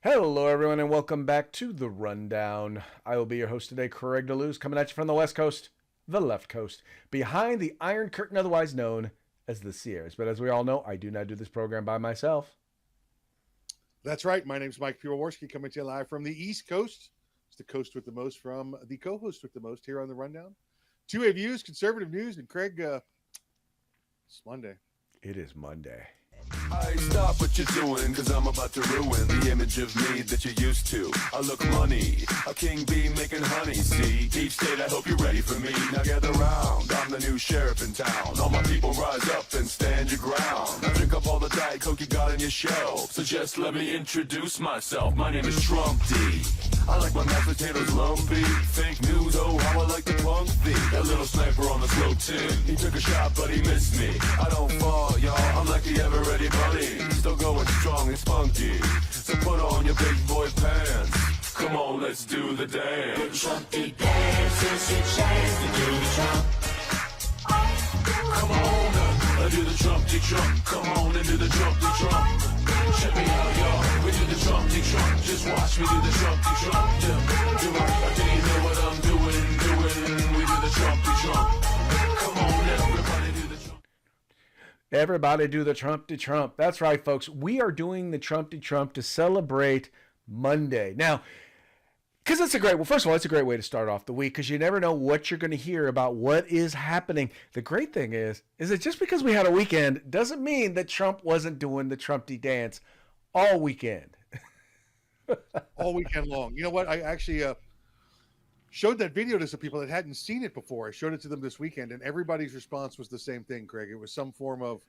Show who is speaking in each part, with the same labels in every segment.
Speaker 1: Hello, everyone, and welcome back to The Rundown. I will be your host today, Craig DeLuz, coming at you from the West Coast, the left coast, behind the Iron Curtain, otherwise known as the Sierras. But as we all know, I do not do this program by myself.
Speaker 2: That's right. My name's Mike Piwowarski, coming to you live from the East Coast. It's the coast with the most from the co-host with the most here on The Rundown. Two-way views, conservative news, and Craig, it's Monday.
Speaker 1: It is Monday.
Speaker 3: I stop what you're doing, cause I'm about to ruin the image of me that you're used to. I look money, a king bee making honey, see? Deep state, I hope you're ready for me. Now gather round, I'm the new sheriff in town. All my people rise up and stand your ground. Now drink up all the Diet Coke you got on your shelf. So just let me introduce myself. My name is Trump D. I like my mashed potatoes lumpy. Fake news, oh how I like to punk thee. That little sniper on the slow tin. He took a shot but he missed me. I don't fall, y'all, I'm like the ever-ready bunny. Still going strong and spunky. So put on your big boy pants. Come on, let's do the dance.
Speaker 4: The Trumpy dance is your chance to do the Trump.
Speaker 3: Come on, do the Trumpty Trump. Come on and do the Trumpty Trump. Check me out, y'all. We do the Trumpty Trump. Just watch me do the Trumpty Trump. Yeah, do it. Do you know what I'm doing? We do the Trumpty Trump. Come on, everybody do the Trump.
Speaker 1: Everybody do the Trumpty Trump. That's right, folks. We are doing the Trumpty Trump to celebrate Monday. Now, because it's first of all, it's a great way to start off the week because you never know what you're going to hear about what is happening. The great thing is that just because we had a weekend doesn't mean that Trump wasn't doing the Trumpty dance all weekend.
Speaker 2: All weekend long. You know what? I actually showed that video to some people that hadn't seen it before. I showed it to them this weekend, and everybody's response was the same thing, Craig. It was some form of,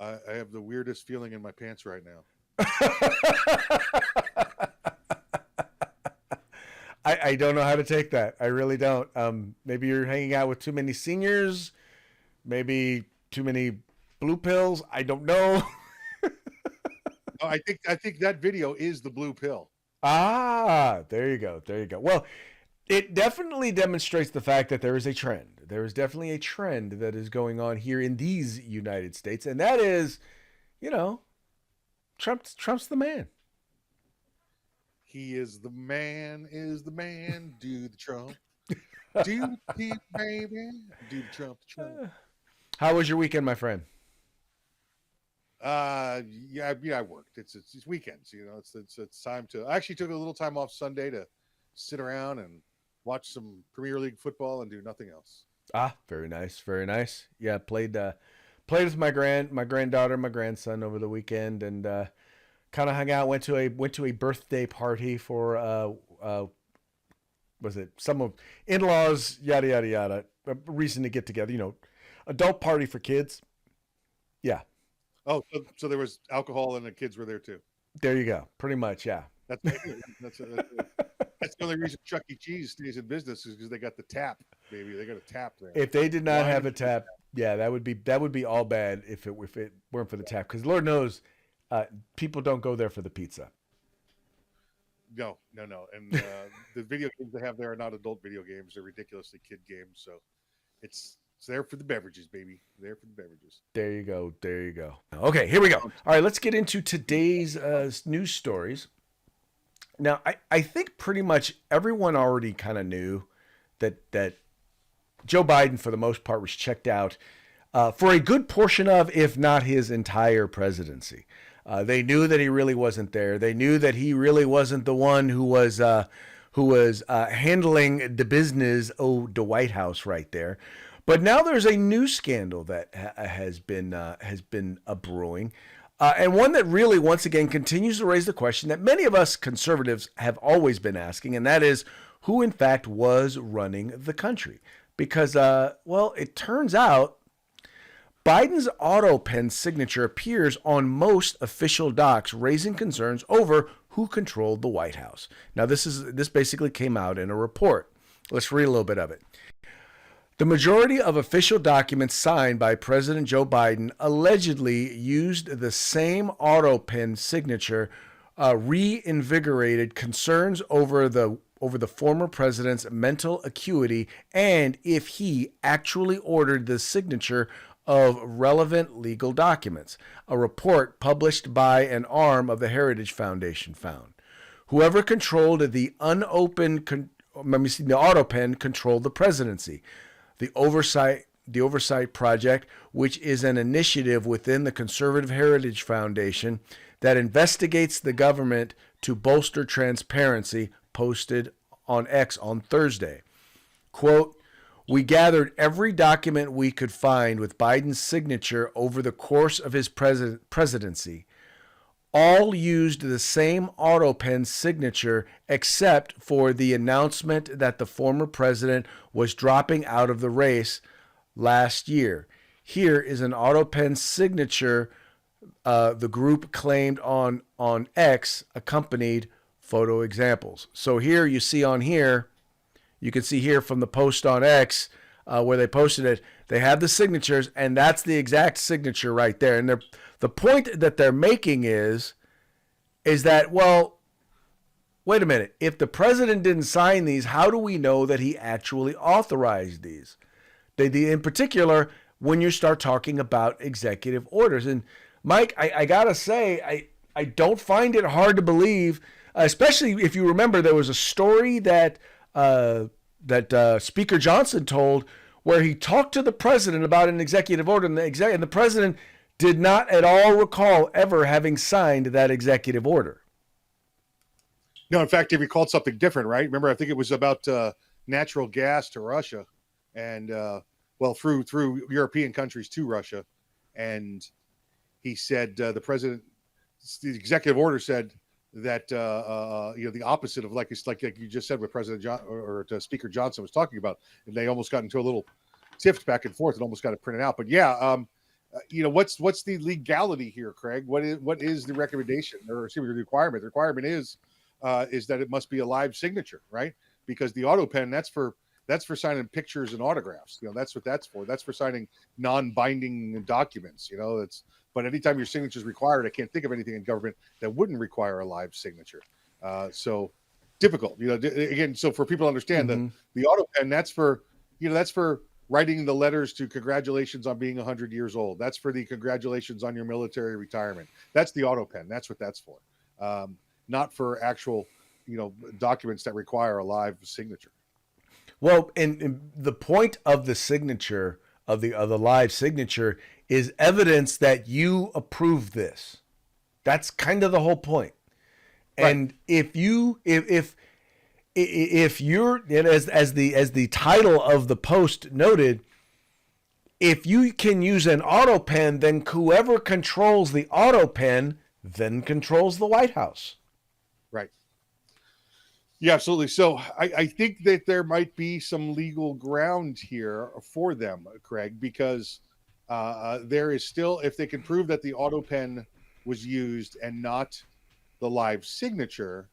Speaker 2: I have the weirdest feeling in my pants right now.
Speaker 1: I don't know how to take that. I really don't. Maybe you're hanging out with too many seniors, maybe too many blue pills. I don't know.
Speaker 2: I think that video is the blue pill.
Speaker 1: Ah, there you go. There you go. Well, it definitely demonstrates the fact that there is a trend. There is definitely a trend that is going on here in these United States, and that is, Trump's the man.
Speaker 2: He is the man, do the Trump. Do the baby, do the Trump,
Speaker 1: How was your weekend, my friend?
Speaker 2: Yeah, I worked. It's weekends, it's time to. I actually took a little time off Sunday to sit around and watch some Premier League football and do nothing else.
Speaker 1: Ah, very nice, very nice. Yeah, played with my granddaughter, my grandson over the weekend, and kind of hung out. Went to a birthday party for was it some of in-laws, yada yada yada. A reason to get together, adult party for kids. Yeah.
Speaker 2: Oh, so there was alcohol and the kids were there too.
Speaker 1: There you go. Pretty much, yeah.
Speaker 2: That's the only reason Chuck E. Cheese stays in business is because they got the tap, baby. They got a tap there.
Speaker 1: If they did not have a tap, yeah, that would be all bad if it weren't for the tap. Because Lord knows, people don't go there for the pizza.
Speaker 2: No. And the video games they have there are not adult video games. They're ridiculously kid games. So it's there for the beverages, baby. There for the beverages.
Speaker 1: There you go. There you go. Okay, here we go. All right, let's get into today's news stories. Now, I think pretty much everyone already kind of knew that Joe Biden, for the most part, was checked out for a good portion of, if not his entire presidency. They knew that he really wasn't there. They knew that he really wasn't the one who was handling the business of the White House right there. But now there's a new scandal that has been brewing. And one that really, once again, continues to raise the question that many of us conservatives have always been asking, and that is who, in fact, was running the country. Because, it turns out Biden's Autopen signature appears on most official docs, raising concerns over who controlled the White House. Now, this basically came out in a report. Let's read a little bit of it. The majority of official documents signed by President Joe Biden allegedly used the same Autopen signature, reinvigorated concerns over the former president's mental acuity and if he actually ordered the signature of relevant legal documents, a report published by an arm of the Heritage Foundation found. Whoever controlled the the Autopen controlled the presidency. The Oversight Project, which is an initiative within the Conservative Heritage Foundation that investigates the government to bolster transparency, posted on X on Thursday. Quote, "We gathered every document we could find with Biden's signature over the course of his presidency. All used the same Autopen signature except for the announcement that the former president was dropping out of the race last year. Here is an Autopen signature," the group claimed on X, accompanied photo examples. So here you see on here, you can see here from the post on X where they posted it, they have the signatures, and that's the exact signature right there. And the point that they're making is that, well, wait a minute. If the president didn't sign these, how do we know that he actually authorized these? In particular, when you start talking about executive orders. And Mike, I gotta say, I don't find it hard to believe, especially if you remember there was a story that Speaker Johnson told where he talked to the president about an executive order, and the president did not at all recall ever having signed that executive order.
Speaker 2: No, in fact, he recalled something different, right? Remember, I think it was about natural gas to Russia, and through European countries to Russia, and he said the executive order said that the opposite of like you just said with President John or Speaker Johnson was talking about, and they almost got into a little tiff back and forth and almost got it printed out. But yeah, what's the legality here, Craig? What is the recommendation or the requirement? The requirement is that it must be a live signature, right? Because the Autopen, that's for signing pictures and autographs. That's what that's for. That's for signing non-binding documents. But anytime your signature is required, I can't think of anything in government that wouldn't require a live signature. So difficult, again. So for people to understand the Autopen, that's for writing the letters to congratulations on being 100 years old. That's for the congratulations on your military retirement. That's the Autopen. That's what that's for. Not for actual, documents that require a live signature.
Speaker 1: Well, and the point of the signature of the live signature is evidence that you approve this. That's kind of the whole point. Right. And if you're, and as the title of the post noted, if you can use an Autopen, then whoever controls the Autopen then controls the White House.
Speaker 2: Right. Yeah, absolutely. So I think that there might be some legal ground here for them, Craig, because there is still, if they can prove that the Autopen was used and not the live signature,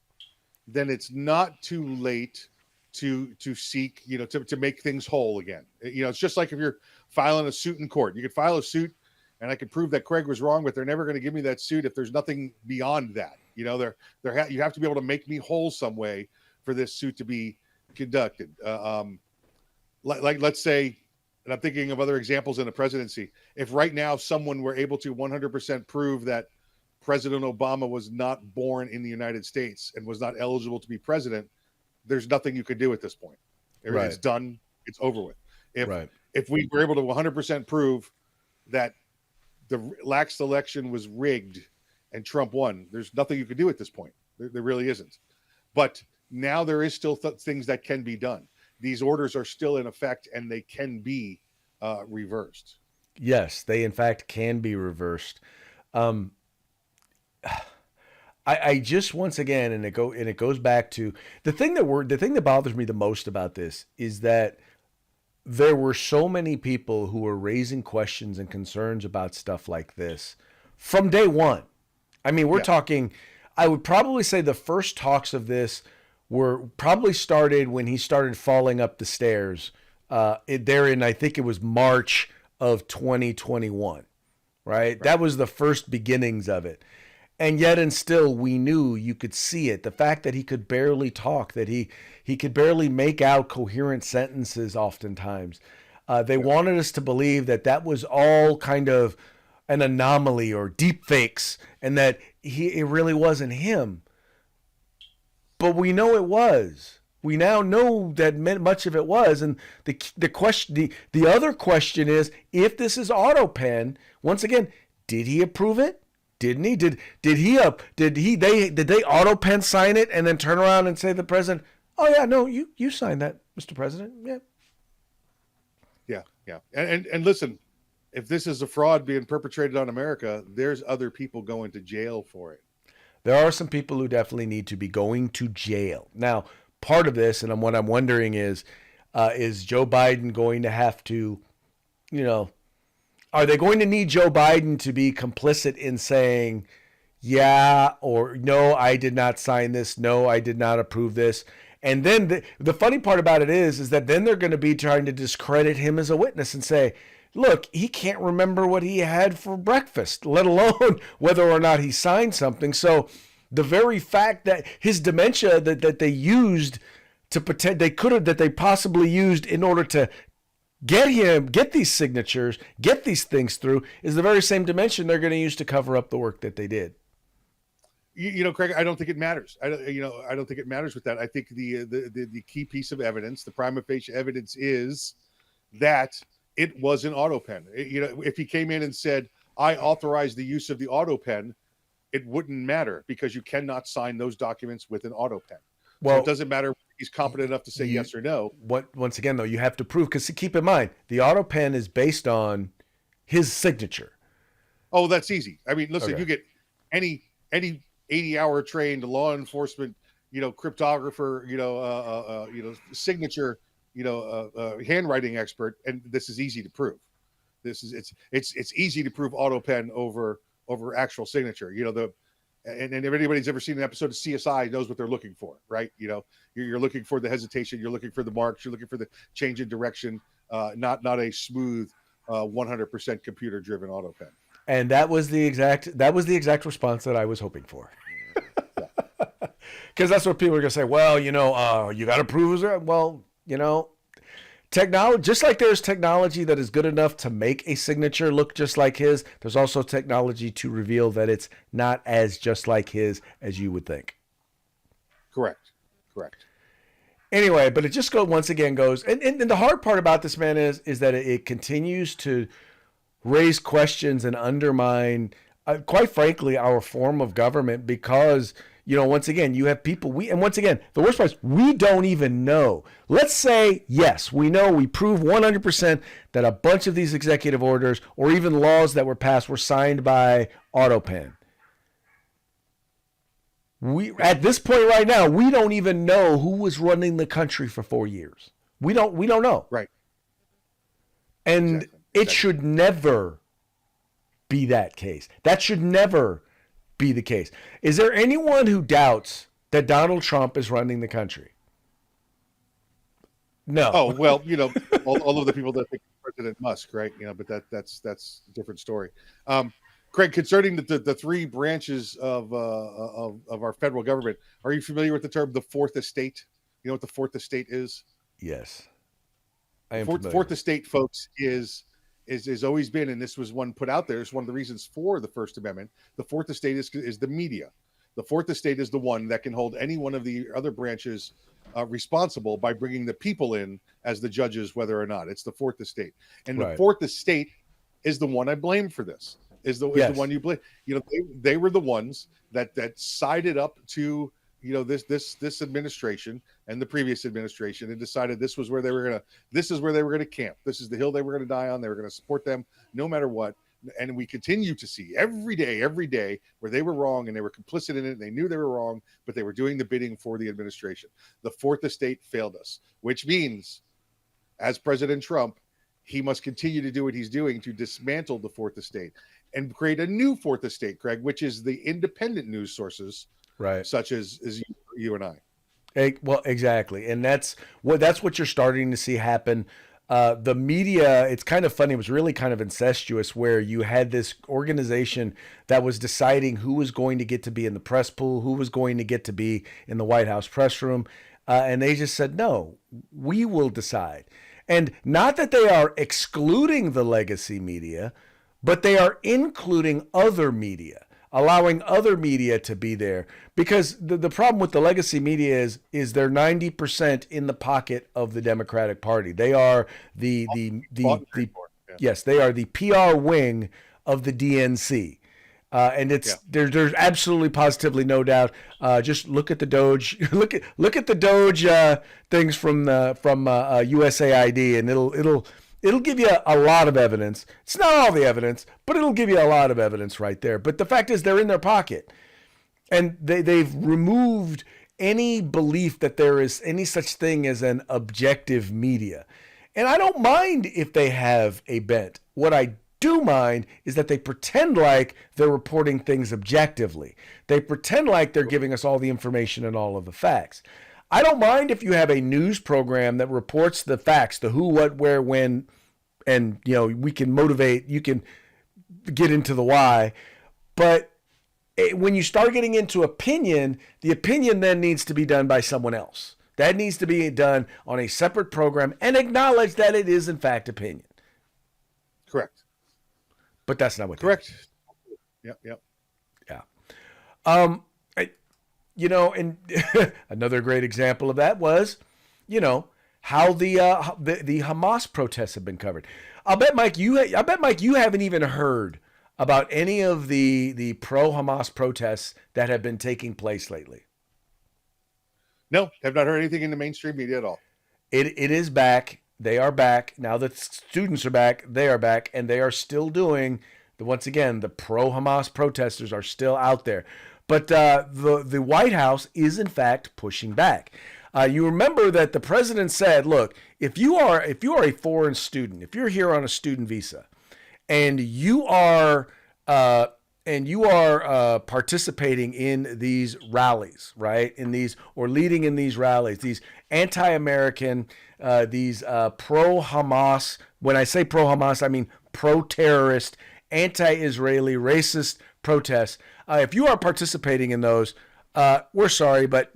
Speaker 2: then it's not too late to seek, to make things whole again. It's just like if you're filing a suit in court. You could file a suit and I could prove that Craig was wrong, but they're never going to give me that suit if there's nothing beyond that. You have to be able to make me whole some way for this suit to be conducted. Like let's say, and I'm thinking of other examples in the presidency. If right now someone were able to 100% prove that President Obama was not born in the United States and was not eligible to be president, there's nothing you could do at this point. It's done. It's over with. If we were able to 100% prove that the last election was rigged and Trump won, there's nothing you could do at this point. There really isn't. But now there is still things that can be done. These orders are still in effect and they can be reversed.
Speaker 1: Yes, they in fact can be reversed. I just, once again, and it goes back to the thing that bothers me the most about this is that there were so many people who were raising questions and concerns about stuff like this from day one. I mean, we're talking, I would probably say the first talks of this were probably started when he started falling up the stairs I think it was March of 2021, right? That was the first beginnings of it. And yet and still we knew, you could see it. The fact that he could barely talk, that he could barely make out coherent sentences oftentimes. They wanted us to believe that was all kind of an anomaly or deep fakes and that it really wasn't him. but we know it was. We now know that much of it was, and the other question is, if this is Autopen, once again, did he approve it? Didn't he? Did they Autopen sign it and then turn around and say to the president, "Oh yeah, no, you signed that, Mr. President." Yeah.
Speaker 2: Yeah. And listen, if this is a fraud being perpetrated on America, there's other people going to jail for it.
Speaker 1: There are some people who definitely need to be going to jail. Now, part of this, and what I'm wondering is Joe Biden going to have to, are they going to need Joe Biden to be complicit in saying, yeah, or no, I did not sign this. No, I did not approve this. And then the funny part about it is that then they're going to be trying to discredit him as a witness and say, look, he can't remember what he had for breakfast, let alone whether or not he signed something. So the very fact that his dementia that they used to pretend that they possibly used in order to get these signatures, get these things through, is the very same dimension they're going to use to cover up the work that they did.
Speaker 2: Craig, I don't think it matters. I don't think it matters with that. I think the key piece of evidence, the prima facie evidence, is that it was an Autopen. If he came in and said, I authorize the use of the Autopen, it wouldn't matter because you cannot sign those documents with an Autopen. Well, so it doesn't matter if he's competent enough to say yes or no.
Speaker 1: Once again, though, you have to prove, because keep in mind, the Autopen is based on his signature.
Speaker 2: Oh, that's easy. I mean, listen,
Speaker 1: Okay.
Speaker 2: You get any 80-hour trained law enforcement, cryptographer, signature, handwriting expert, and this is easy to prove. It's easy to prove Autopen over actual signature. And if anybody's ever seen an episode of CSI knows what they're looking for, right? You're looking for the hesitation, you're looking for the marks, you're looking for the change in direction, not a smooth 100% computer driven Autopen.
Speaker 1: And that was the exact response that I was hoping for. Because that's what people are going to say. Well, you got to prove it. Well, technology, just like there's technology that is good enough to make a signature look just like his, there's also technology to reveal that it's not as just like his as you would think.
Speaker 2: Correct.
Speaker 1: Anyway, but it just once again goes, and the hard part about this, man, is that it continues to raise questions and undermine, quite frankly, our form of government, because once again, you have people, and once again, the worst part is we don't even know. Let's say, yes, we know, we prove 100% that a bunch of these executive orders or even laws that were passed were signed by Autopen. At this point right now, we don't even know who was running the country for 4 years. We don't know.
Speaker 2: Right.
Speaker 1: And
Speaker 2: exactly.
Speaker 1: It should never be that case. That should never be the case. Is there anyone who doubts that Donald Trump is running the country? No.
Speaker 2: Oh, well, all of the people that think President Musk, right? But that's a different story. Craig, concerning the three branches of our federal government, are you familiar with the term the fourth estate? You know what the fourth estate is?
Speaker 1: Yes. I am
Speaker 2: Fourth estate, folks, is always been, and this was one put out there, it's one of the reasons for the First Amendment. The fourth estate is the media. The fourth estate is the one that can hold any one of the other branches responsible by bringing the people in as the judges, whether or not. It's the fourth estate. And
Speaker 1: Right.
Speaker 2: The fourth estate is the one I blame for this, is the one you blame. They were the ones that sided up to this administration and the previous administration and decided this is where they were gonna camp. This is the hill they were gonna die on. They were gonna support them no matter what. And we continue to see every day where they were wrong and they were complicit in it. And they knew they were wrong, but they were doing the bidding for the administration. The fourth estate failed us, which means, as President Trump, he must continue to do what he's doing to dismantle the fourth estate and create a new fourth estate, Craig, which is the independent news sources,
Speaker 1: right,
Speaker 2: such as you and I.
Speaker 1: Well, exactly, and that's what you're starting to see happen. The media, it's kind of funny. It was really kind of incestuous, where you had this organization that was deciding who was going to get to be in the press pool, who was going to get to be in the White House press room, and they just said, no, we will decide. And not that they are excluding the legacy media, but they are including other media. allowing other media to be there, because the problem with the legacy media is they're 90% in the pocket of the Democratic Party. They are the yes, they are the PR wing of the DNC. And it's there's absolutely positively no doubt. Just look at the Doge, look at the Doge things from USAID, and it'll give you a lot of evidence. It's not all the evidence, but it'll give you a lot of evidence right there. But the fact is, they're in their pocket, and they've removed any belief that there is any such thing as an objective media. And I don't mind if they have a bent. What I do mind is that they pretend like they're reporting things objectively. They pretend like they're giving us all the information and all of the facts. I don't mind if you have a news program that reports the facts, the who, what, where, when, and we can motivate, you can get into the why. But when you start getting into opinion, the opinion then needs to be done by someone else. That needs to be done on a separate program and acknowledge that it is in fact opinion.
Speaker 2: Correct.
Speaker 1: But that's not what.
Speaker 2: Correct. Yep.
Speaker 1: Yeah. And another great example of that was, how the Hamas protests have been covered. I bet Mike, you haven't even heard about any of the pro-Hamas protests that have been taking place lately.
Speaker 2: No, have not heard anything in the mainstream media at all.
Speaker 1: It is back. They are back. Now that students are back, they are back, and they are still doing, once again, the pro-Hamas protesters are still out there. But the White House is, in fact, pushing back. You remember that the president said, look, if you are a foreign student, if you're here on a student visa, and you are participating in these rallies, right? Or leading in these rallies, these anti-American, these pro-Hamas. When I say pro-Hamas, I mean pro-terrorist, anti-Israeli, racist protests. If you are participating in those, we're sorry, but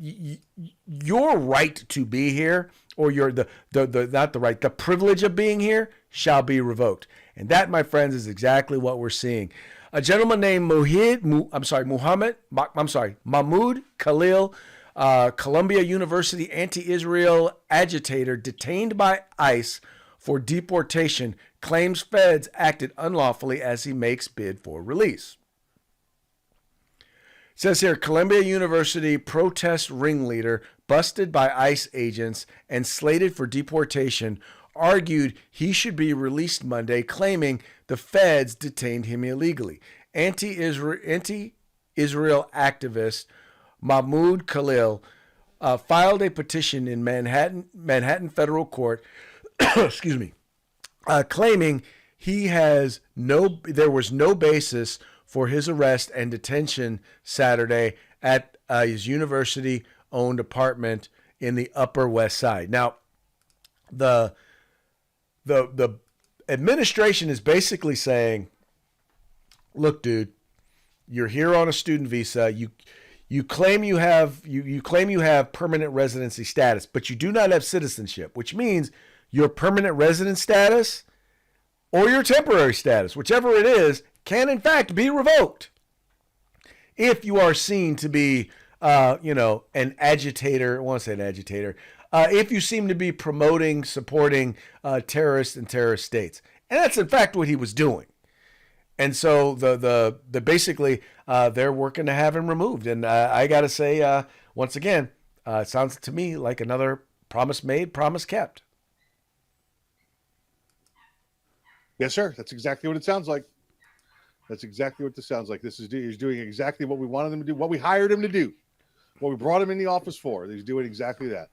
Speaker 1: your right to be here, or the privilege of being here, shall be revoked. And that, my friends, is exactly what we're seeing. A gentleman named Mahmoud Khalil, Columbia University anti-Israel agitator detained by ICE for deportation, claims feds acted unlawfully as he makes bid for release. It says here, Columbia University protest ringleader busted by ICE agents and slated for deportation argued he should be released Monday, claiming the feds detained him illegally. Anti-Israel activist Mahmoud Khalil filed a petition in Manhattan federal court, excuse me, claiming there was no basis for his arrest and detention Saturday at his university-owned apartment in the Upper West Side. Now, the administration is basically saying, look, dude, you're here on a student visa. You claim you have permanent residency status, but you do not have citizenship, which means your permanent resident status or your temporary status, whichever it is, can in fact be revoked if you are seen to be an agitator. I want to say an agitator. If you seem to be promoting, supporting terrorists and terrorist states. And that's in fact what he was doing. And so the basically they're working to have him removed. And I got to say, once again, it sounds to me like another promise made, promise kept.
Speaker 2: Yes, sir. That's exactly what it sounds like. That's exactly what this sounds like. He's doing exactly what we wanted him to do, what we hired him to do, what we brought him in the office for. He's doing exactly that.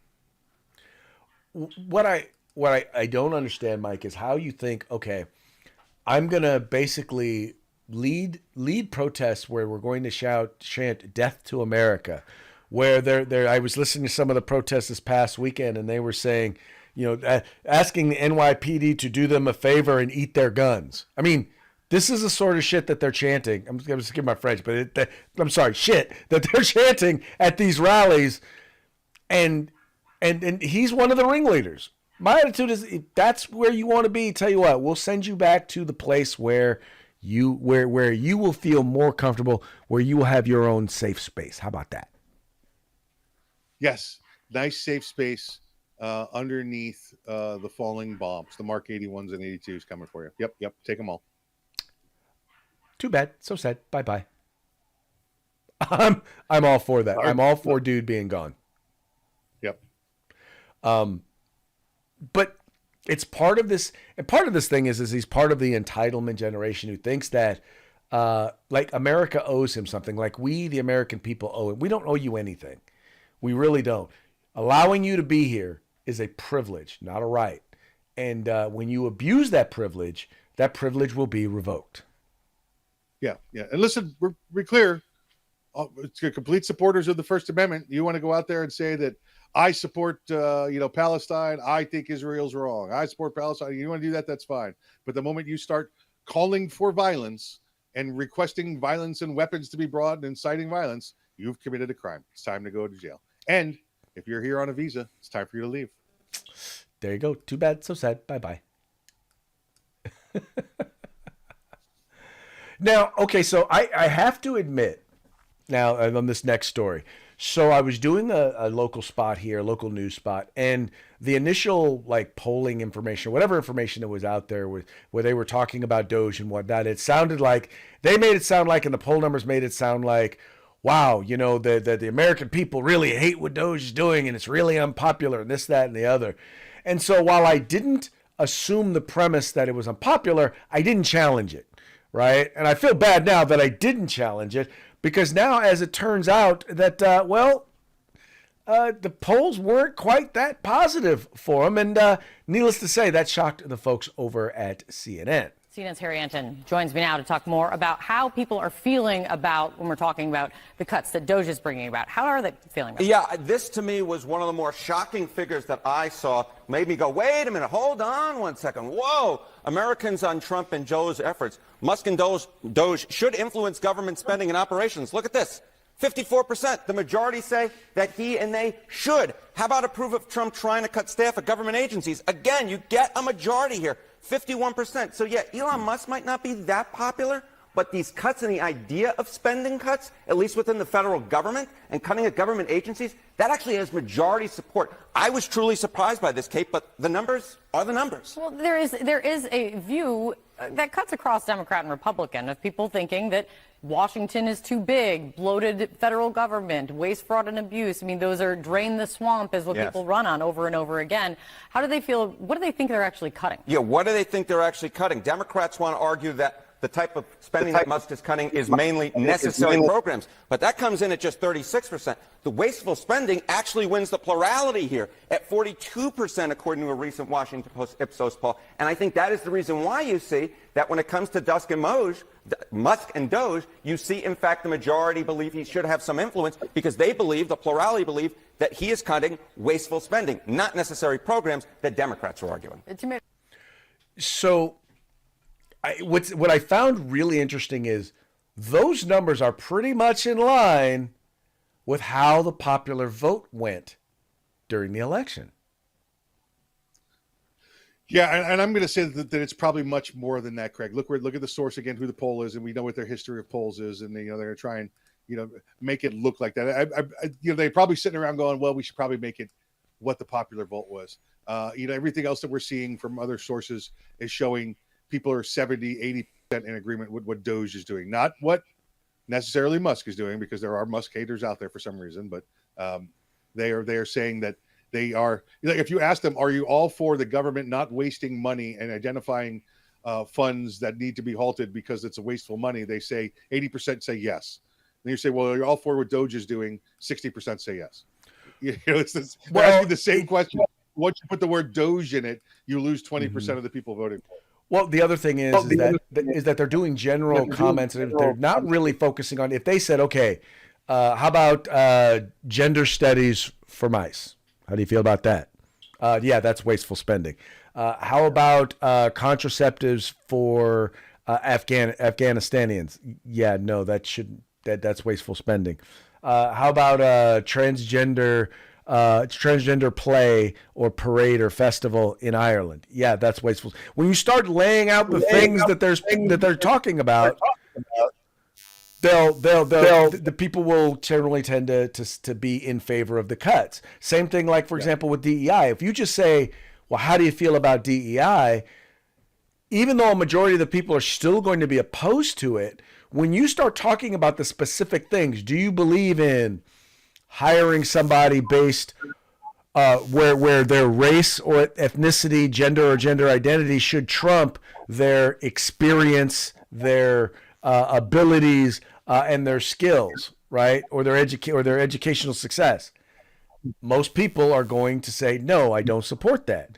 Speaker 1: What I don't understand, Mike, is how you think, okay, I'm going to basically lead protests where we're going to chant death to America, where I was listening to some of the protests this past weekend, and they were saying, asking the NYPD to do them a favor and eat their guns. I mean, this is the sort of shit that they're chanting. I'm going to skip my French, but shit that they're chanting at these rallies, and he's one of the ringleaders. My attitude is, if that's where you want to be, tell you what, we'll send you back to the place where where you will feel more comfortable, where you will have your own safe space. How about that?
Speaker 2: Yes, nice safe space underneath the falling bombs. The Mark 81s and 82s coming for you. Yep. Take them all.
Speaker 1: Too bad. So sad. Bye-bye. I'm all for that. I'm all for dude being gone.
Speaker 2: Yep.
Speaker 1: But it's part of this, and part of this thing is he's part of the entitlement generation who thinks that like America owes him something, like we, the American people, owe him. We don't owe you anything. We really don't. Allowing you to be here is a privilege, not a right. And when you abuse that privilege will be revoked.
Speaker 2: Yeah. And listen, we're clear. It's complete supporters of the First Amendment. You want to go out there and say that I support, Palestine. I think Israel's wrong. I support Palestine. You want to do that? That's fine. But the moment you start calling for violence and requesting violence and weapons to be brought and inciting violence, you've committed a crime. It's time to go to jail. And if you're here on a visa, it's time for you to leave.
Speaker 1: There you go. Too bad. So sad. Bye-bye. Now, okay, so I have to admit, now on this next story, so I was doing a local spot here, a local news spot, and the initial like polling information, whatever information that was out there where they were talking about Doge and whatnot, it sounded like, they made it sound like, and the poll numbers made it sound like, wow, the American people really hate what Doge is doing, and it's really unpopular, and this, that, and the other. And so while I didn't assume the premise that it was unpopular, I didn't challenge it, right? And I feel bad now that I didn't challenge it, because now, as it turns out, that, the polls weren't quite that positive for him. And needless to say, that shocked the folks over at CNN.
Speaker 5: CNN's Harry Anton joins me now to talk more about how people are feeling about, when we're talking about the cuts that Doge is bringing about. How are they feeling about
Speaker 6: this to me was one of the more shocking figures that I saw. Made me go, wait a minute, hold on one second. Whoa, Americans on Trump and Joe's efforts. Musk and Doge should influence government spending and operations. Look at this. 54%. The majority say that he and they should. How about approve of Trump trying to cut staff at government agencies? Again, you get a majority here. 51%. So yeah, Elon Musk might not be that popular, but these cuts and the idea of spending cuts, at least within the federal government and cutting at government agencies, that actually has majority support. I was truly surprised by this, Kate, but the numbers are the numbers.
Speaker 5: Well, there is a view that cuts across Democrat and Republican of people thinking that Washington is too big, bloated federal government, waste, fraud, and abuse. I mean, those are drain the swamp is what people run on over and over again. How do they feel? What do they think they're actually cutting?
Speaker 6: Yeah, what do they think they're actually cutting? Democrats want to argue that the type of spending that Musk is cutting is mainly necessary programs. But that comes in at just 36%. The wasteful spending actually wins the plurality here at 42%, according to a recent Washington Post Ipsos poll. And I think that is the reason why you see that when it comes to Musk and Doge, you see, in fact, the majority believe he should have some influence because they believe, the plurality believe, that he is cutting wasteful spending, not necessary programs that Democrats are arguing.
Speaker 1: So what I found really interesting is those numbers are pretty much in line with how the popular vote went during the election.
Speaker 2: Yeah, and I'm going to say that it's probably much more than that, Craig. Look at the source again, who the poll is, and we know what their history of polls is, and they're going to try and make it look like that. They're probably sitting around going, well, we should probably make it what the popular vote was. Everything else that we're seeing from other sources is showing people are 70, 80% in agreement with what Doge is doing, not what necessarily Musk is doing, because there are Musk haters out there for some reason, but they are saying that they are, if you ask them, are you all for the government not wasting money and identifying funds that need to be halted because it's a wasteful money? They say 80% say yes. And you say, well, you're all for what Doge is doing. 60% say yes. They're asking the same question. Once you put the word Doge in it, you lose 20% of the people voting for it.
Speaker 1: Well, the other thing is that they're doing general comments, and they're not really focusing on, if they said, okay, how about gender studies for mice? How do you feel about that? Yeah, that's wasteful spending. How about contraceptives for Afghanistanians? Yeah, no, that's wasteful spending. How about transgender transgender play or parade or festival in Ireland. Yeah, that's wasteful. When you start laying out the things that they're talking about, the people will generally tend to be in favor of the cuts. Same thing, like, for example, with DEI. If you just say, well, how do you feel about DEI? Even though a majority of the people are still going to be opposed to it, when you start talking about the specific things, do you believe in hiring somebody based where their race or ethnicity, gender or gender identity should trump their experience, their abilities, and their skills, right? Or their educational success? Most people are going to say, no, I don't support that.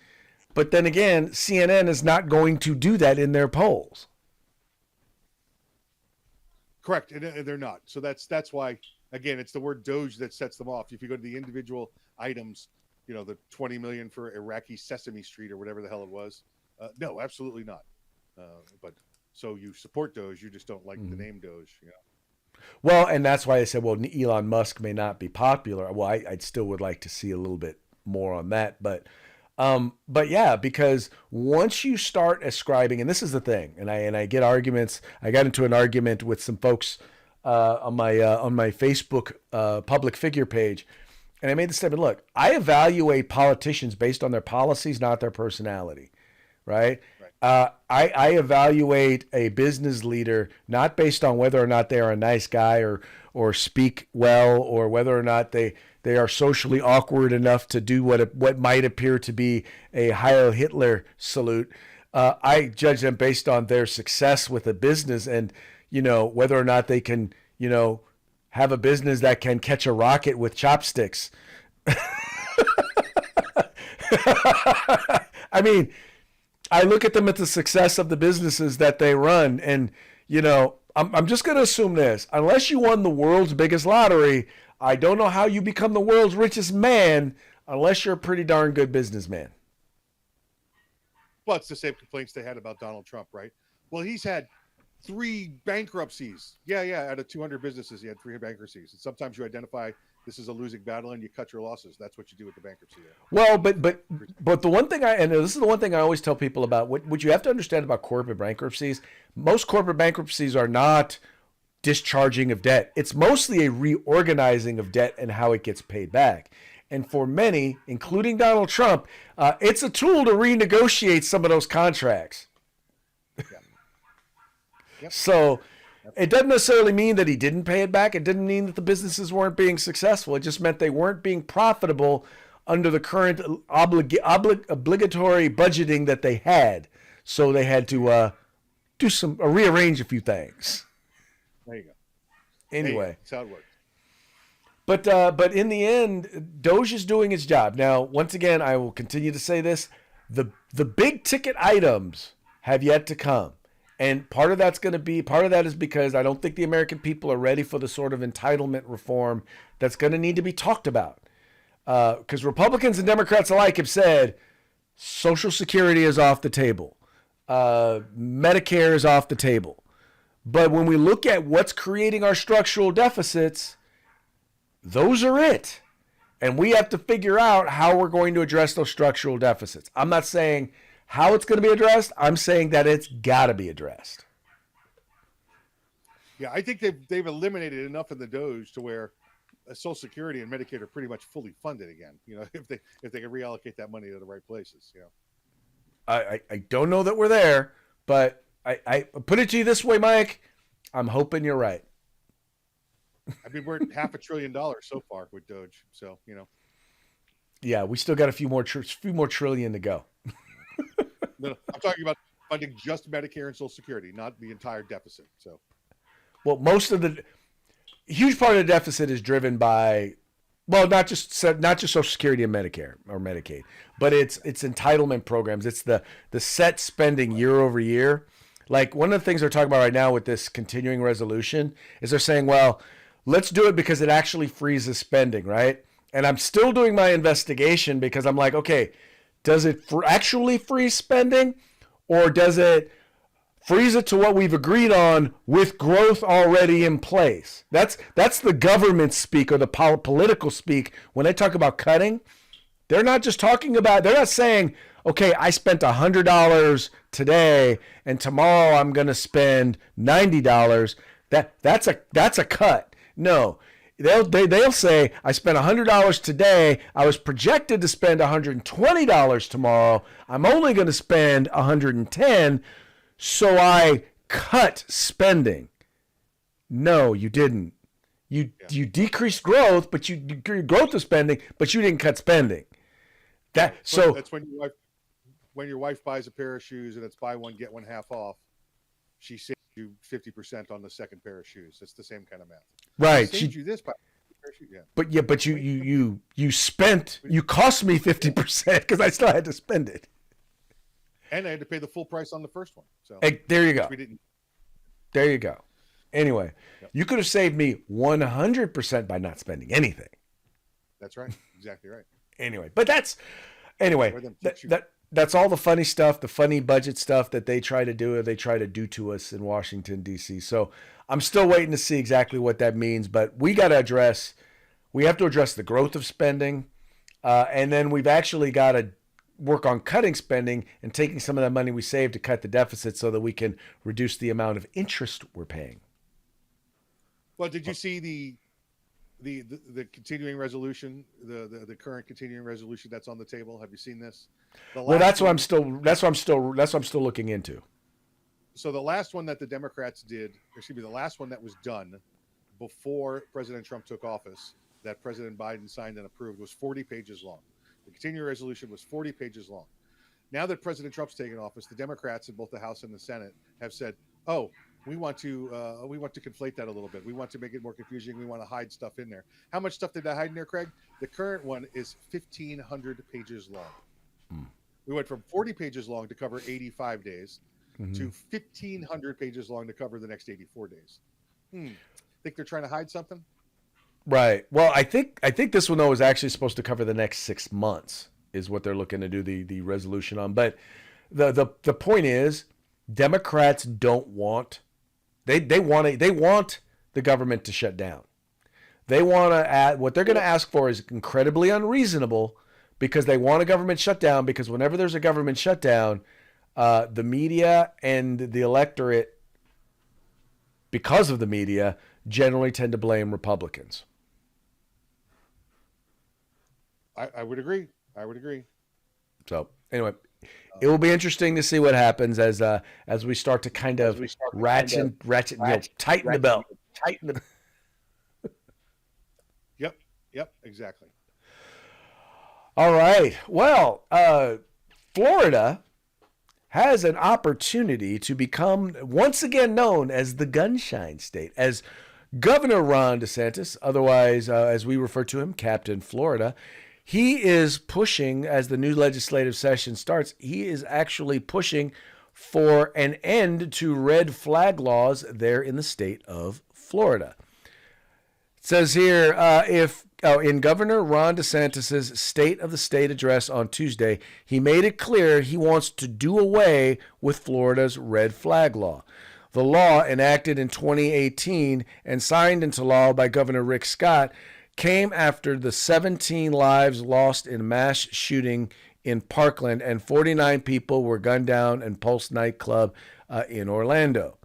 Speaker 1: But then again, CNN is not going to do that in their polls.
Speaker 2: Correct, and they're not. So that's why, again, it's the word Doge that sets them off. If you go to the individual items, the 20 million for Iraqi Sesame Street or whatever the hell it was, no, absolutely not. But so you support Doge, you just don't like the name Doge.
Speaker 1: Well, and that's why I said, well, Elon Musk may not be popular. Well, I still would like to see a little bit more on that, but yeah, because once you start ascribing, and this is the thing, and I get arguments. I got into an argument with some folks on my Facebook public figure page, and I made the statement: look, I evaluate politicians based on their policies, not their personality, right? I evaluate a business leader not based on whether or not they are a nice guy or speak well, or whether or not they are socially awkward enough to do what might appear to be a Heil Hitler salute. I judge them based on their success with a business, and whether or not they can have a business that can catch a rocket with chopsticks. I mean, I look at them at the success of the businesses that they run, and I'm just going to assume this: unless you won the world's biggest lottery, I don't know how you become the world's richest man unless you're a pretty darn good businessman.
Speaker 2: Well, it's the same complaints they had about Donald Trump, right? Well, he's had 3 bankruptcies. Yeah. Out of 200 businesses, he had 3 bankruptcies. And sometimes you identify this is a losing battle and you cut your losses. That's what you do with the bankruptcy.
Speaker 1: Well, but the one thing and this is the one thing I always tell people about what you have to understand about corporate bankruptcies. Most corporate bankruptcies are not discharging of debt. It's mostly a reorganizing of debt and how it gets paid back. And for many, including Donald Trump, it's a tool to renegotiate some of those contracts.
Speaker 2: Yep.
Speaker 1: So it doesn't necessarily mean that he didn't pay it back. It didn't mean that the businesses weren't being successful. It just meant they weren't being profitable under the current obligatory budgeting that they had. So they had to rearrange a few things.
Speaker 2: There you go.
Speaker 1: Anyway,
Speaker 2: that's how it works.
Speaker 1: But in the end, Doge is doing its job. Now, once again, I will continue to say this: the big ticket items have yet to come. And part of that is because I don't think the American people are ready for the sort of entitlement reform that's going to need to be talked about. Because Republicans and Democrats alike have said Social Security is off the table. Medicare is off the table. But when we look at what's creating our structural deficits, those are it. And we have to figure out how we're going to address those structural deficits. I'm not saying how it's going to be addressed. I'm saying that it's got to be addressed.
Speaker 2: Yeah, I think they've eliminated enough of the Doge to where Social Security and Medicaid are pretty much fully funded again. If they can reallocate that money to the right places.
Speaker 1: I don't know that we're there, but I put it to you this way, Mike. I'm hoping you're right.
Speaker 2: I mean, we're at $500 billion so far with Doge, so
Speaker 1: Yeah, we still got a few more trillion to go.
Speaker 2: No, I'm talking about funding just Medicare and Social Security, not the entire deficit. So,
Speaker 1: well, huge part of the deficit is driven by, well, not just Social Security and Medicare or Medicaid, but it's entitlement programs. It's the set spending year over year. Like, one of the things they're talking about right now with this continuing resolution is they're saying, well, let's do it because it actually freezes spending, right? And I'm still doing my investigation because I'm like, okay, does it actually freeze spending, or does it freeze it to what we've agreed on with growth already in place. That's the government speak, or the political speak. When they talk about cutting, they're not just talking about, they're not saying, okay, I spent $100 today and tomorrow I'm going to spend $90. That's a cut. No. They'll say, I spent $100 today. I was projected to spend $120 tomorrow. I'm only going to spend $110, so I cut spending. No, you didn't. You decreased growth, but you growth of spending, but you didn't cut spending. That's
Speaker 2: when your wife buys a pair of shoes and it's buy one get one half off. She saves you 50% on the second pair of shoes. It's the same kind of math.
Speaker 1: Right.
Speaker 2: She saved you this by pair of shoes. Yeah.
Speaker 1: But you cost me 50% because I still had to spend it.
Speaker 2: And I had to pay the full price on the first one. So
Speaker 1: hey, there you go.
Speaker 2: We didn't.
Speaker 1: There you go. Anyway, You could have saved me 100% by not spending anything.
Speaker 2: That's right. Exactly right.
Speaker 1: Anyway, but that's all the funny stuff, the funny budget stuff that they try to do, or they try to do to us in Washington, D.C. So I'm still waiting to see exactly what that means, but we have to address the growth of spending, and then we've actually got to work on cutting spending and taking some of that money we saved to cut the deficit so that we can reduce the amount of interest we're paying.
Speaker 2: Well, did you see the continuing resolution, the current continuing resolution that's on the table? Have you seen this?
Speaker 1: That's what I'm still looking into.
Speaker 2: So the last one that the Democrats did, the last one that was done before President Trump took office, that President Biden signed and approved, was 40 pages long. The continuing resolution was 40 pages long. Now that President Trump's taken office, the Democrats in both the House and the Senate have said, "Oh, we want to conflate that a little bit. We want to make it more confusing. We want to hide stuff in there." How much stuff did they hide in there, Craig? The current one is 1,500 pages long. We went from 40 pages long to cover 85 days to 1,500 pages long to cover the next 84 days. Think they're trying to hide something?
Speaker 1: Right. Well, I think this one though is actually supposed to cover the next 6 months is what they're looking to do the resolution on. But the point is, Democrats don't want they want the government to shut down. They want to add what they're going to ask for is incredibly unreasonable because they want a government shutdown, because whenever there's a government shutdown, the media and the electorate, because of the media, generally tend to blame Republicans.
Speaker 2: I would agree.
Speaker 1: So anyway, it will be interesting to see what happens as we start to kind of ratchet, tighten the belt.
Speaker 2: Yep, exactly.
Speaker 1: All right. Well, Florida has an opportunity to become once again known as the Gunshine State, as Governor Ron DeSantis, otherwise as we refer to him, Captain Florida. He is pushing, as the new legislative session starts, he is actually pushing for an end to red flag laws there in the state of Florida. It says here, in Governor Ron DeSantis' State of the State address on Tuesday, he made it clear he wants to do away with Florida's red flag law. The law, enacted in 2018 and signed into law by Governor Rick Scott, came after the 17 lives lost in mass shooting in Parkland and 49 people were gunned down in Pulse nightclub in Orlando.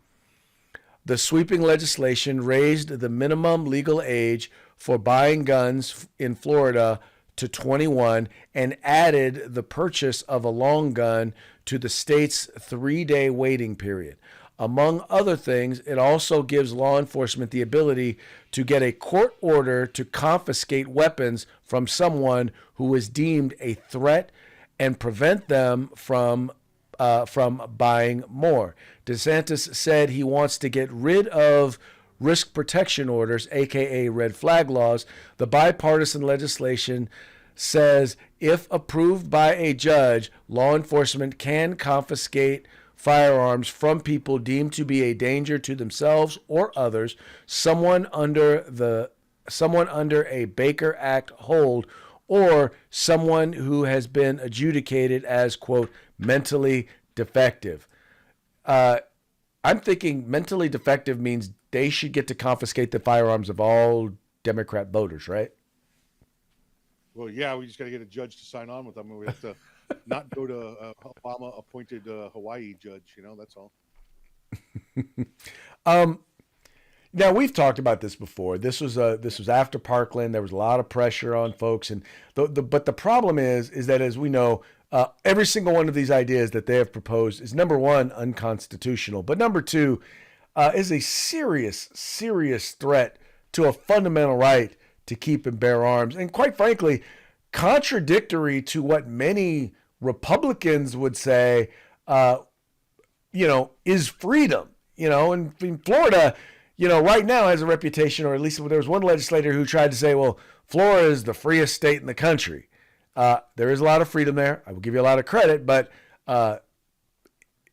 Speaker 1: The sweeping legislation raised the minimum legal age for buying guns in Florida to 21 and added the purchase of a long gun to the state's 3-day waiting period. Among other things, it also gives law enforcement the ability to get a court order to confiscate weapons from someone who is deemed a threat and prevent them from buying more. DeSantis said he wants to get rid of risk protection orders, aka red flag laws. The bipartisan legislation says if approved by a judge, law enforcement can confiscate firearms from people deemed to be a danger to themselves or others, someone under a Baker Act hold, or someone who has been adjudicated as, quote, mentally defective. I'm thinking mentally defective means they should get to confiscate the firearms of all Democrat voters, right?
Speaker 2: Well, yeah, we just got to get a judge to sign on with them. We have to not go to Obama appointed Hawaii judge. That's all.
Speaker 1: Now we've talked about this before. This was after Parkland. There was a lot of pressure on folks, and but the problem is that, as we know, every single one of these ideas that they have proposed is, number one, unconstitutional, but number two, is a serious threat to a fundamental right to keep and bear arms, and quite frankly, contradictory to what many Republicans would say, is freedom. And in Florida, right now has a reputation, or at least there was one legislator who tried to say, well, Florida is the freest state in the country. There is a lot of freedom there. I will give you a lot of credit, but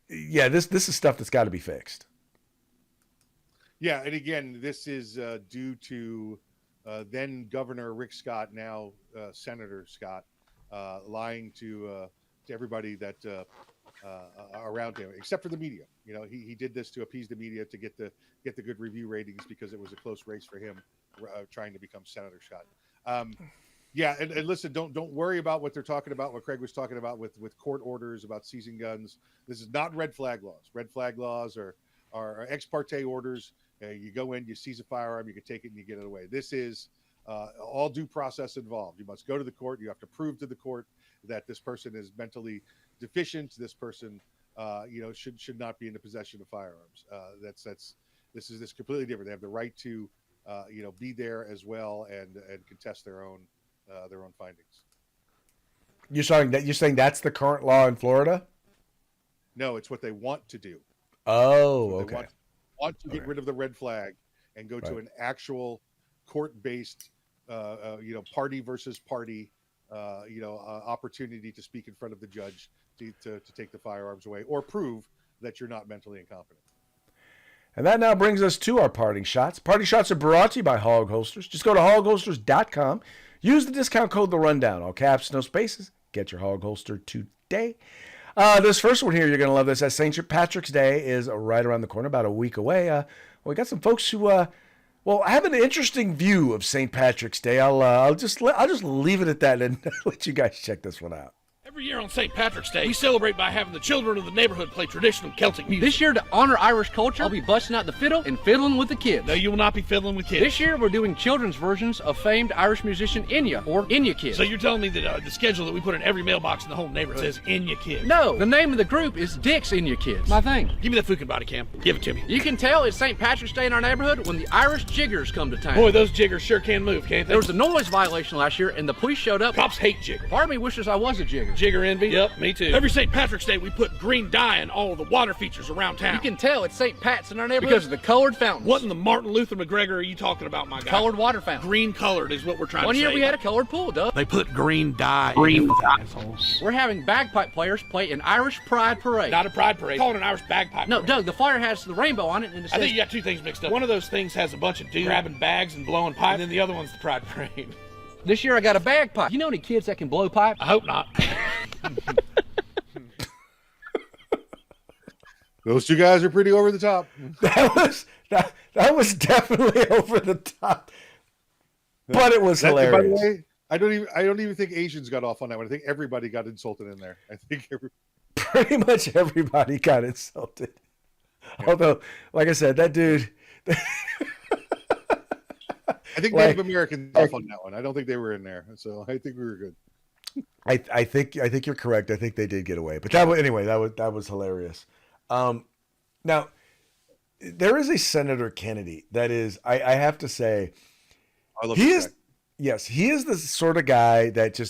Speaker 1: this is stuff that's got to be fixed.
Speaker 2: Yeah, and again, this is due to then Governor Rick Scott, now Senator Scott, lying to everybody that around him, except for the media. He did this to appease the media to get the good review ratings because it was a close race for him trying to become Senator Scott. Yeah, and listen, don't worry about what they're talking about, what Craig was talking about with court orders about seizing guns. This is not red flag laws. Red flag laws are ex parte orders. You go in, you seize a firearm, you can take it and you get it away. This is all due process involved. You must go to the court. You have to prove to the court that this person is mentally deficient. This person, should not be in the possession of firearms. This is completely different. They have the right to, be there as well and contest their own findings.
Speaker 1: You're saying that's the current law in Florida?
Speaker 2: No, it's what they want to do.
Speaker 1: Oh, okay.
Speaker 2: They want to get rid of the red flag and go to an actual court-based, party versus party, opportunity to speak in front of the judge to take the firearms away or prove that you're not mentally incompetent.
Speaker 1: And that now brings us to our parting shots. Parting shots are brought to you by Hog Holsters. Just go to hogholsters.com. Use the discount code The Rundown. All caps, no spaces. Get your Hog Holster today. This first one here, you're going to love this. As St. Patrick's Day is right around the corner, about a week away. We got some folks who, have an interesting view of St. Patrick's Day. I'll just leave it at that and let you guys check this one out.
Speaker 7: Every year on St. Patrick's Day, we celebrate by having the children of the neighborhood play traditional Celtic music.
Speaker 8: This year, to honor Irish culture, I'll be busting out the fiddle and fiddling with the kids.
Speaker 7: No, you will not be fiddling with kids.
Speaker 8: This year, we're doing children's versions of famed Irish musician Enya, or Enya Kids.
Speaker 7: So you're telling me that the schedule that we put in every mailbox in the whole neighborhood says Enya Kids?
Speaker 8: No, the name of the group is Dick's Enya Kids. My thing.
Speaker 7: Give me that fucking body cam. Give it to me.
Speaker 8: You can tell it's St. Patrick's Day in our neighborhood when the Irish jiggers come to town.
Speaker 7: Boy, those jiggers sure can move, can't they?
Speaker 8: There was a noise violation last year, and the police showed up.
Speaker 7: Cops hate jiggers.
Speaker 8: Part of me wishes I was a jigger.
Speaker 7: Jigger envy? Yep. Me too. Every St. Patrick's Day, we put green dye in all the water features around town.
Speaker 8: You can tell it's St. Pat's in our neighborhood because of the colored fountains.
Speaker 7: What in the Martin Luther McGregor are you talking about, my guy?
Speaker 8: Colored water fountain.
Speaker 7: Green colored is what we're trying to say.
Speaker 8: One year we had a colored pool, Doug.
Speaker 7: They put green dye. Green dye.
Speaker 8: We're having bagpipe players play an Irish Pride Parade.
Speaker 7: Not a Pride Parade. Call it an Irish bagpipe
Speaker 8: No,
Speaker 7: parade.
Speaker 8: Doug, the flyer has the rainbow on it, and it says...
Speaker 7: I think you got two things mixed up. One of those things has a bunch of dudes grabbing bags and blowing pipe, and then the other one's the Pride Parade.
Speaker 8: This year I got a bagpipe. You know any kids that can blow pipe?
Speaker 7: I hope not.
Speaker 2: Those two guys are pretty over the top.
Speaker 1: That was definitely over the top, but it was hilarious.
Speaker 2: By the way, I don't even think Asians got off on that one. I think everybody got insulted in there. I think
Speaker 1: pretty much everybody got insulted. Yeah. Although, like I said, that dude.
Speaker 2: I think Native Americans off on that one. I don't think they were in there, so I think we were good.
Speaker 1: I think you're correct. I think they did get away, but that was hilarious. Now, there is a Senator Kennedy that is, I have to say, he is the sort of guy that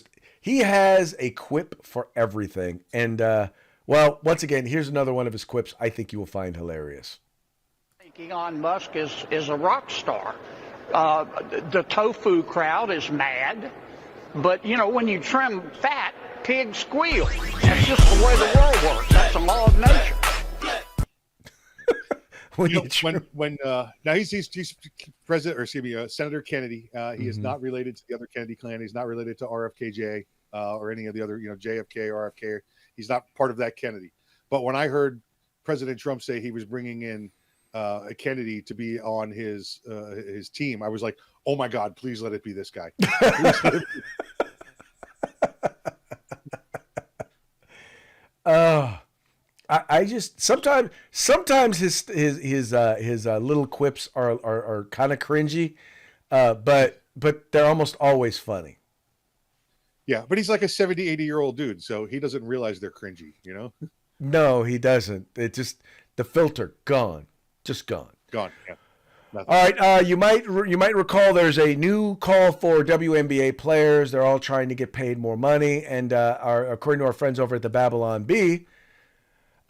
Speaker 1: he has a quip for everything. And, once again, here's another one of his quips I think you will find hilarious.
Speaker 9: Elon Musk is a rock star. The tofu crowd is mad, but when you trim fat, pigs squeal. That's just the way the world works. That's a law of nature.
Speaker 2: Now he's president, or excuse me, Senator Kennedy. He is not related to the other Kennedy clan. He's not related to RFKJ or any of the other, JFK, RFK. He's not part of that Kennedy. But when I heard President Trump say he was bringing in Kennedy to be on his team, I was like, oh my God, please let it be this guy.
Speaker 1: I just sometimes his little quips are kind of cringy, but they're almost always funny.
Speaker 2: Yeah, but he's like a 70, 80-year-old dude, so he doesn't realize they're cringy, you know?
Speaker 1: No, he doesn't. It just the filter gone, just gone.
Speaker 2: Gone. Yeah. Nothing.
Speaker 1: All right, you might recall there's a new call for WNBA players. They're all trying to get paid more money, and according to our friends over at the Babylon Bee,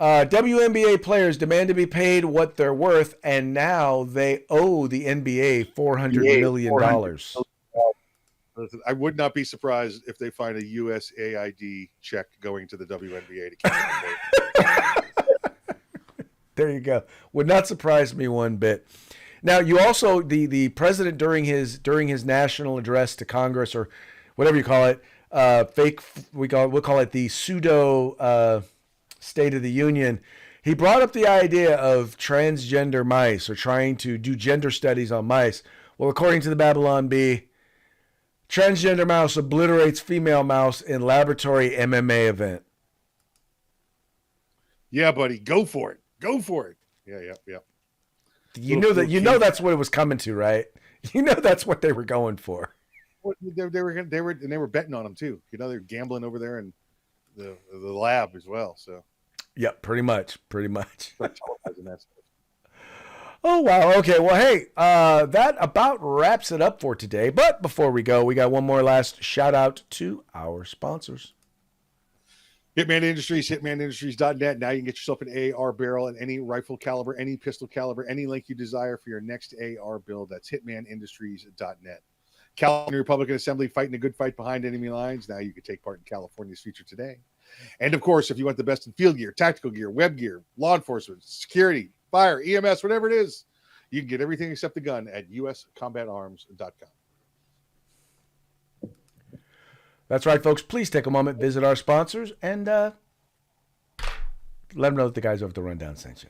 Speaker 1: WNBA players demand to be paid what they're worth, and now they owe the NBA $400 million.
Speaker 2: Listen, I would not be surprised if they find a USAID check going to the WNBA to keep them paid.
Speaker 1: There you go. Would not surprise me one bit. Now, you also the president during his national address to Congress, or whatever you call it, we'll call it the pseudo State of the Union. He brought up the idea of transgender mice, or trying to do gender studies on mice. Well, according to the Babylon Bee, transgender mouse obliterates female mouse in laboratory MMA event.
Speaker 2: Yeah, buddy, go for it. Go for it. Yeah.
Speaker 1: You know that's what it was coming to, right? You know that's what they were going for.
Speaker 2: Well, they were betting on him too. You know, they're gambling over there in the lab as well. So.
Speaker 1: Yep, pretty much. Oh, wow. Okay. Well, hey, that about wraps it up for today. But before we go, we got one more last shout out to our sponsors.
Speaker 2: Hitman Industries, hitmanindustries.net. Now you can get yourself an AR barrel and any rifle caliber, any pistol caliber, any length you desire for your next AR build. That's hitmanindustries.net. California Republican Assembly fighting a good fight behind enemy lines. Now you can take part in California's future today. And of course, if you want the best in field gear, tactical gear, web gear, law enforcement, security, fire, EMS, whatever it is, you can get everything except the gun at uscombatarms.com.
Speaker 1: That's right, folks. Please take a moment, visit our sponsors, and let them know that the guys over the Rundown sent you.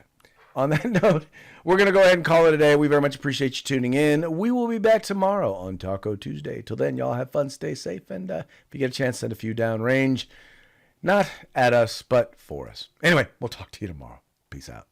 Speaker 1: On that note, we're going to go ahead and call it a day. We very much appreciate you tuning in. We will be back tomorrow on Taco Tuesday. Till then, y'all have fun, stay safe, and if you get a chance, send a few downrange. Not at us, but for us. Anyway, we'll talk to you tomorrow. Peace out.